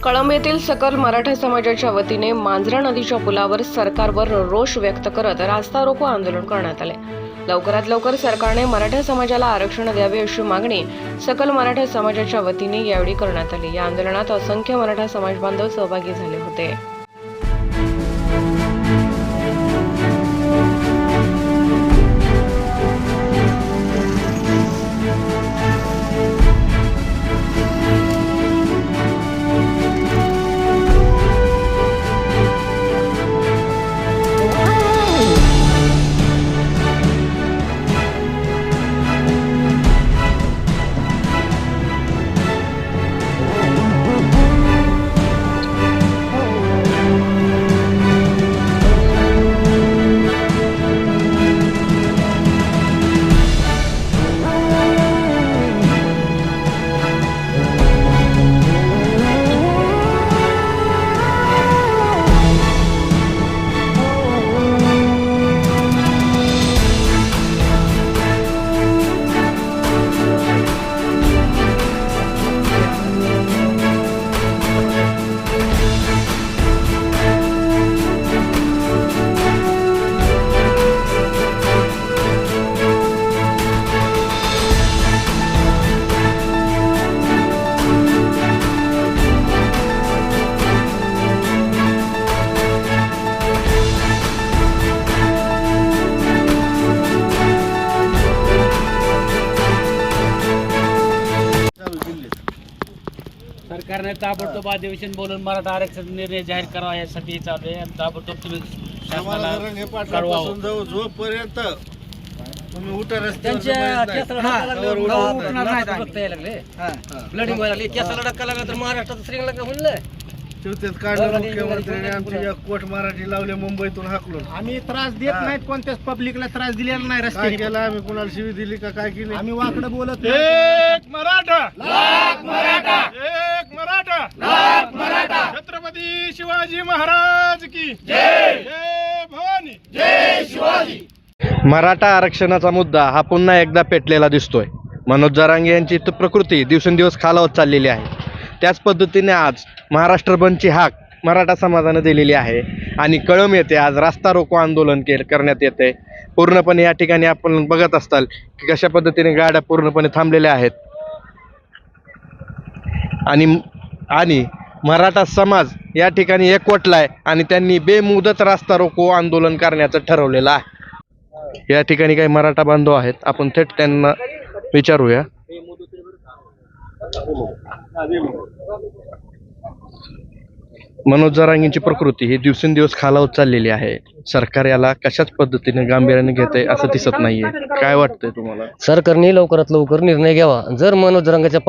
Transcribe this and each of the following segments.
कळंब येथील सकल मराठा समाजाच्या वतीने मांजरा नदीच्या पुलावर सरकारवर रोष व्यक्त करत रास्ता रोको आंदोलन करण्यात आले। लवकरात लवकर सरकारने मराठा समाजाला आरक्षण द्यावे अशी मागणी सकल मराठा समाजाच्या वतीने यावेळी करण्यात आली। या आंदोलनात असंख्य मराठा समाज बांधव सहभागी झाले होते। सरकारने ताबडतोब अधिवेशन बोलून मराठा आरक्षण निर्णय जाहीर करावा यासाठी चालू आहे। ताबडतोब तुम्ही शासनाला जोपर्यंत तुम्ही उठा त्यांच्या केसाला ब्लडिंग व्हायला लागली, केसाला धक्का लागला तर महाराष्ट्रात श्रीलंका होईल। काढलं मुख्यमंत्र्यांनी आमची कोट मराठी लावले, मुंबईतून हाकलून। आम्ही त्रास देत नाहीत, कोणत्याच पब्लिकला त्रास दिलेला नाही। काय केलं आम्ही? कुणाला शिवी दिली का काय केली? आम्ही वाकडं बोलत एक मराठा लाख मराठा, एक मराठा लाख मराठा। छत्रपती शिवाजी महाराज की जय, जय भवानी, जय शिवाजी। मराठा आरक्षणाचा मुद्दा हा पुन्हा एकदा पेटलेला दिसतोय। मनोज जरांगे यांची प्रकृती दिवसेंदिवस खालावत चाललेली आहे। त्याच पद्धतीने आज महाराष्ट्र बंदची हाक मराठा समाजाने दिलेली आहे आणि कळंब येथे आज रास्ता रोको आंदोलन करण्यात येते। पूर्णपणे या ठिकाणी आपण बघत असताल की कशा पद्धतीने गाड्या पूर्णपणे थांबलेल्या आहेत आणि मराठा समाज या ठिकाणी एकवटलाय आणि त्यांनी बेमुदत रास्ता रोको आंदोलन करण्याचं ठरवलेलं आहे। या ठिकाणी काही मराठा बांधव आहेत, आपण थेट त्यांना विचारूया। मनोज जरांगेंची प्रकृती ही दिवसेंदिवस खालावत चाललेली आहे। सरकार याला कशाच पद्धतीने गांभीर्याने घेते असं दिसत नाहीये। काय वाटतंय तुम्हाला? सरकारने लवकरात लवकर निर्णय घ्यावा। जर मनोज जरांगेच्या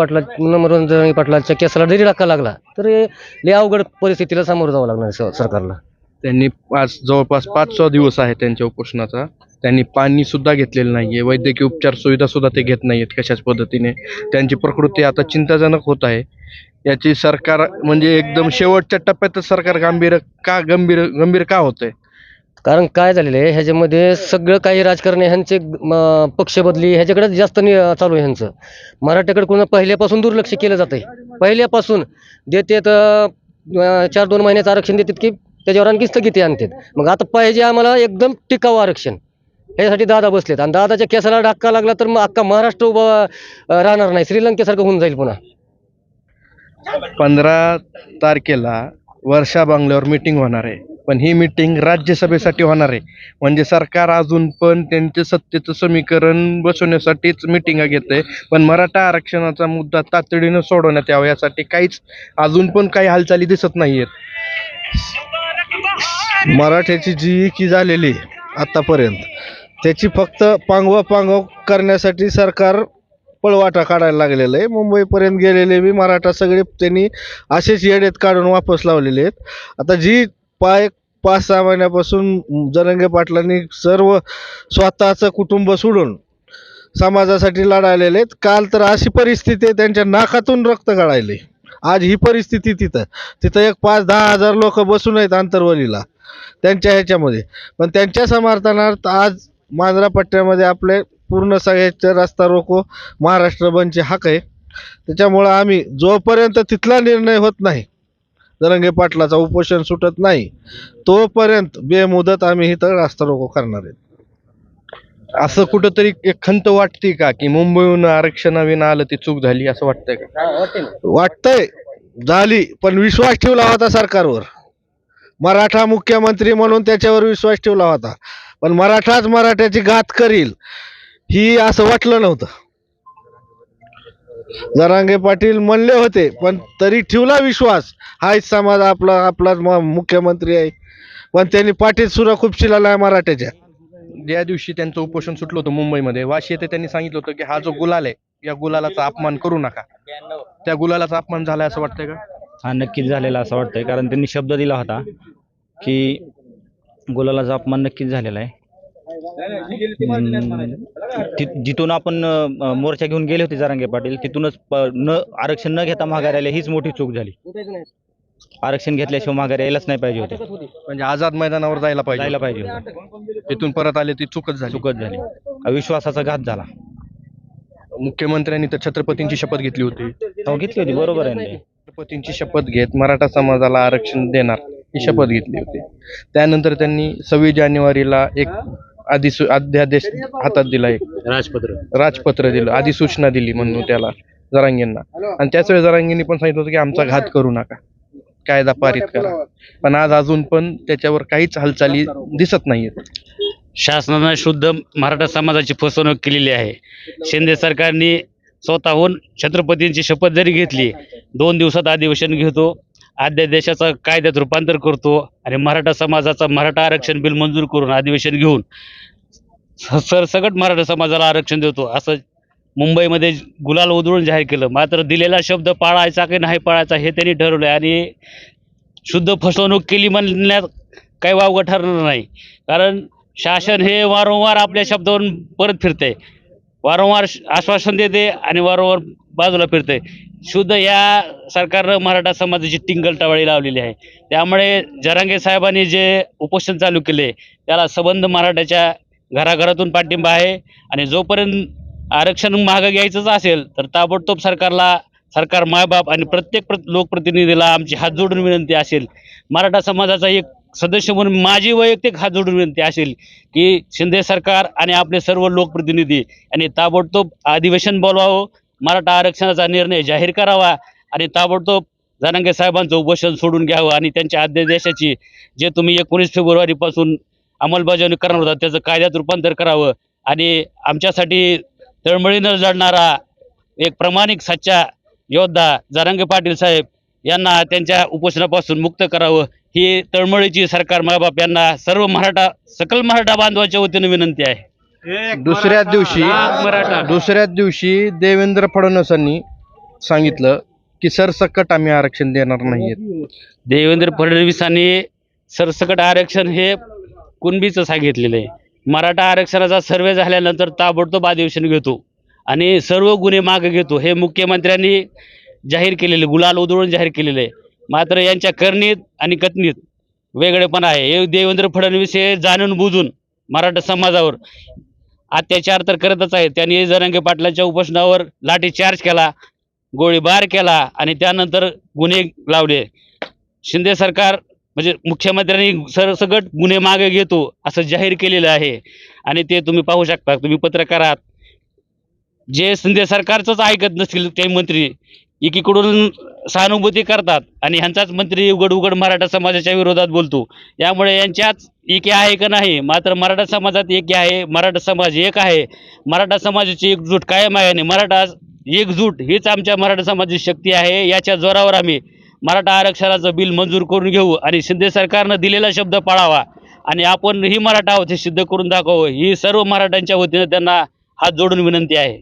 पाटलाच्या केसाला जरी धक्का लागला तर लय अवघड परिस्थितीला सामोरं जावं लागणार सरकारला। त्यांनी आज जवळपास 5 दिवस आहे त्यांच्या उपोषणाचा। त्यांनी पाणी सुद्धा घेतलेलं नाहीये, वैद्यकीय उपचार सुविधा सुद्धा ते घेत नाहीयेत कशाच पद्धतीने। त्यांची प्रकृती आता चिंताजनक होत आहे। याची सरकार म्हणजे एकदम शेवटच्या टप्प्यात सरकार गंभीर का होतंय? कारण काय झालेलं आहे, ह्याच्यामध्ये सगळं काही राजकारण ह्यांचे पक्ष बदली ह्याच्याकडे जास्त चालू आहे ह्यांचं। मराठ्याकडे कोणा पहिल्यापासून दुर्लक्ष केलं जातंय। पहिल्यापासून देते तर 4-2 महिन्याचं आरक्षण देतात की त्याच्यावर आणखी स्थगिती आणतात। मग आता पाहिजे आम्हाला एकदम टिकाऊ आरक्षण, यासाठी दादा बसलेत आणि दादाच्या केसाला धक्का लागला तर मग अख्खा महाराष्ट्र उभा राहणार नाही, श्रीलंकेसारखं होऊन जाईल पुन्हा। 15 तारखेला वर्षा बंगल्यावर मीटिंग होणार आहे, पण ही मीटिंग राज्यसभेसाठी होणार आहे। म्हणजे सरकार अजून पण त्यांचे सत्तेचं समीकरण बसवण्यासाठीच मीटिंगा घेते, पण मराठा आरक्षणाचा मुद्दा तातडीनं सोडवण्यात यावा यासाठी काहीच अजून पण काही हालचाली दिसत नाहीयेत। मराठ्याची जी की झालेली आतापर्यंत त्याची फक्त पांगवा करण्यासाठी सरकार पळवाटा काढायला लागलेलं आहे। मुंबईपर्यंत गेलेले बी मराठा सगळे त्यांनी असेच येडेत काढून वापस लावलेले आहेत। आता जी 5-6 महिन्यापासून जरांगे पाटलांनी सर्व स्वतःचं कुटुंब सोडून समाजासाठी लढायलेले आहेत। काल तर अशी परिस्थिती आहे त्यांच्या नाकातून रक्त गळायले। आज ही परिस्थिती तिथं एक 5-10 हजार लोक बसून आहेत आंतरवलीला त्यांच्या ह्याच्यामध्ये। पण त्यांच्या समर्थनार्थ आज मांजरा पट्ट्यामध्ये आपले पूर्ण सगळ्याचे रस्ता रोको महाराष्ट्र बंदची हाक आहे। त्याच्यामुळं आम्ही जोपर्यंत तिथला निर्णय होत नाही जरांगे पाटलाचा उपोषण सुटत नाही तोपर्यंत बेमुदत आम्ही इथं रास्ता रोको करणार आहेत. असं कुठंतरी एक खंत वाटते का की मुंबईहून आरक्षणाविना आलं ती चूक झाली असं वाटतंय का? वाटतंय झाली, पण विश्वास ठेवला होता सरकारवर. मराठा मुख्यमंत्री म्हणून त्याच्यावर विश्वास ठेवला होता, पण मराठाच मराठ्याची घात करील ही असं वाटलं नव्हतं. जरांगे पाटील म्हणले होते, पण तरी ठेवला विश्वास. हाच समाज आपलाच मुख्यमंत्री आहे, पण त्यांनी पाठीत सुद्धा खूप शिलाला मराठ्याच्या. ज्या दिवशी त्यांचं उपोषण सुटलं होतं मुंबईमध्ये, वाशी येथे त्यांनी सांगितलं होतं की हा जो गुलाल आहे या गुलालाचा अपमान करू नका. त्या गुलालाचा अपमान झालाय असं वाटतंय का? हा नक्कीच झालेला असं वाटतंय, कारण त्यांनी शब्द दिला होता की गुलालाचा अपमान नक्कीच झालेला आहे. जिथून आपण मोर्चा घेऊन गेले होते जरांगे पाटील, तिथूनच आरक्षण न घेता माघारी आले, हीच मोठी चूक झाली. आरक्षण घेतल्याशिवाय माघारी यायलाच नाही पाहिजे होते, म्हणजे आझाद मैदानावर जायला जायला पाहिजे, पाहिजे होतं. इथून परत आले ती चूकच झाली. चुकत झाली, विश्वासाचा घात झाला. मुख्यमंत्र्यांनी तर छत्रपतींची शपथ घेतली होती. हो घेतली होती, बरोबर आहे ना ते. छत्रपतींची शपथ घेत मराठा समाजाला आरक्षण देणार ही शपथ घेतली होती. त्यानंतर त्यांनी 26 जानेवारीला एक अध्यादेश हातात दिला, एक राजपत्र दिलं, अधिसूचना दिली म्हणून त्याला जरांगेंना. आणि त्याच वेळेस जरांगेंनी पण सांगितलं होतं की आमचा घात करू नका, कायदा पारित करा. पण आज अजून पण त्याच्यावर काहीच हालचाली दिसत नाहीयेत. शासनानं शुद्ध मराठा समाजाची फसवणूक केलेली आहे. शिंदे सरकारने स्वतःहून छत्रपतींची शपथ जरी घेतली, 2 दिवसात अधिवेशन घेतो, अध्यादेशाचं कायद्यात रूपांतर करतो आणि मराठा समाजाचा मराठा आरक्षण बिल मंजूर करून अधिवेशन घेऊन सरसकट मराठा समाजाला आरक्षण देतो असं मुंबईमध्ये गुलाल उधळून जाहीर केलं. मात्र दिलेला शब्द पाळायचा की नाही पाळायचा हे त्यांनी ठरवलं आणि शुद्ध फसवणूक केली म्हणण्यात काही वावगं ठरणार नाही. कारण शासन हे वारंवार आपल्या शब्दावरून परत फिरते, वारंवार आश्वासन देते आणि वारंवार बाजूला फिरते. शुद्ध या सरकारनं मराठा समाजाची टिंगलटावाळी लावलेली आहे. त्यामुळे जरांगे साहेबांनी जे उपोषण चालू केले त्याला सबंध मराठ्याच्या घराघरातून पाठिंबा आहे. आणि जोपर्यंत आरक्षण मागं घ्यायचंच असेल तर ताबडतोब सरकार मायबाप आणि प्रत्येक लोकप्रतिनिधीला आमची हात जोडून विनंती असेल, मराठा समाजाचा एक सदस्य म्हणून माझी वैयक्तिक हात जोडून विनंती असेल की शिंदे सरकार आणि आपले सर्व लोकप्रतिनिधी यांनी ताबडतोब अधिवेशन बोलवावं, मराठा आरक्षणाचा निर्णय जाहीर करावा आणि ताबडतोब जरांगे साहेबांचं उपोषण सोडून घ्यावं आणि त्यांच्या अध्यादेशाची जे तुम्ही 19 फेब्रुवारीपासून अंमलबजावणी करणार होता त्याचं कायद्यात रूपांतर करावं आणि आमच्यासाठी तळमळीनं लढणारा एक प्रामाणिक सच्चा योद्धा जरांगे पाटील साहेब यांना त्यांच्या उपोषणापासून मुक्त करावं ही तळमळीची सरकार मायबाप यांना सर्व सकल मराठा बांधवाच्या वतीनं विनंती आहे. दुसऱ्या दिवशी देवेंद्र फडणवीसांनी सांगितलं की सरसकट आम्ही आरक्षण देणार नाहीये. देवेंद्र फडणवीसांनी सरसकट आरक्षण हे कुणबीचं सांगितलेलं आहे. मराठा आरक्षणाचा सर्वे झाल्यानंतर ताबडतोब अधिवेशन घेतो आणि सर्व गुन्हे मागे घेतो हे मुख्यमंत्र्यांनी जाहीर केलेले, गुलाल उधळून जाहीर केलेले आहे. मात्र यांच्या करणीत आणि कथनीत वेगळेपणा आहे. हे देवेंद्र फडणवीस हे जाणून बुजून मराठा समाजावर अत्याचार तर करतच आहेत. त्यांनी जरांगे पाटलांच्या उपोषणावर लाठीचार्ज केला, गोळीबार केला आणि त्यानंतर गुन्हे लावले. शिंदे सरकार म्हणजे मुख्यमंत्र्यांनी सरसकट गुन्हे मागे घेतो असं जाहीर केलेलं आहे. आणि ते तुम्ही पाहू शकता, तुम्ही पत्रकार आहात, जे शिंदे सरकारचंच ऐकत नसतील ते मंत्री एकीकडून सहानुभूती करतात आणि ह्यांचाच मंत्री उघड उघड मराठा समाजाच्या विरोधात बोलतो. यामुळे यांच्याच एकी आहे का नाही, मात्र मराठा समाजात एकी आहे, मराठा समाज एक आहे, मराठा समाजाची एकजूट कायम आहे आणि मराठा एकजूट हीच आमच्या मराठा समाजाची शक्ती आहे. याच्या जोरावर आम्ही मराठा आरक्षणाचं बिल मंजूर करून घेऊ आणि शिंदे सरकारनं दिलेला शब्द पाळावा आणि आपण ही मराठा आहोत हे सिद्ध करून दाखवावं ही सर्व मराठ्यांच्या वतीनं त्यांना हात जोडून विनंती आहे.